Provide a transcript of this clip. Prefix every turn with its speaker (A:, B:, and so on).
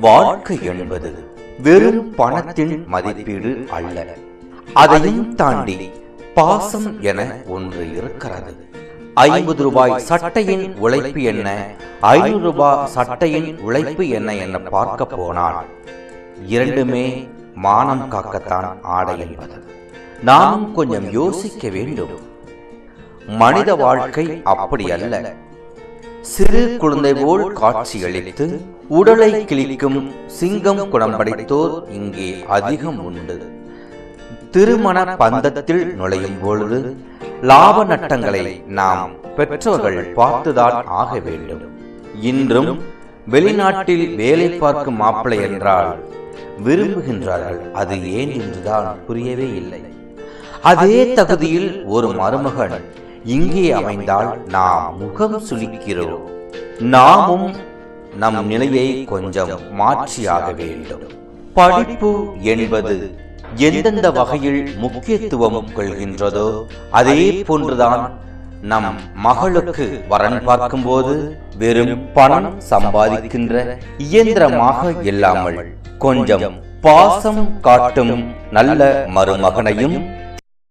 A: வாழ்க்கை என்பது வெறும் பணத்தின் மதிப்பீடு அல்ல. அதையும் தாண்டி பாசம் என ஒன்று இருக்கிறது. 50 ரூபாய் சட்டையின் உழைப்பு என்ன, 500 ரூபாய் சட்டையின் உழைப்பு என்ன என பார்க்க போனால் இரண்டுமே மானம் காக்கத்தான் ஆடை என்பது நாம் கொஞ்சம் யோசிக்க வேண்டும். மனித வாழ்க்கை அப்படி அல்ல. சிறு குழந்தை போல் காட்சியளித்து உடலை கிழிக்கும் சிங்கம் குணம் படைத்தோர் இங்கே அதிகம் உண்டு. திருமண பந்தத்தில் நுழையும் பொழுது லாப நட்டங்களை நாம் பெற்றோர்கள் பார்த்துதான் ஆக வேண்டும். இன்றும் வெளிநாட்டில் வேலை பார்க்கும் மாப்பிள்ளை என்றால் விரும்புகின்றார்கள். அது ஏன் என்றுதான் புரியவே இல்லை. அதே தகுதியில் ஒரு மருமகன் இங்கே அமைந்தால் நாம் முகம் சுளிக்கிறோம். நாமும் நம் நிலையை கொஞ்சம் மாற்றியாக வேண்டும். படிப்பு என்பது எந்தெந்த வகையில் முக்கியத்துவம் கொள்கின்றதோ அதே போன்றுதான் நம் மகளுக்கு வரன் பார்க்கும்போது வெறும் பணம் சம்பாதிக்கின்ற இயந்திரமாக இல்லாமல் கொஞ்சம் பாசம் காட்டும் நல்ல மருமகனையும்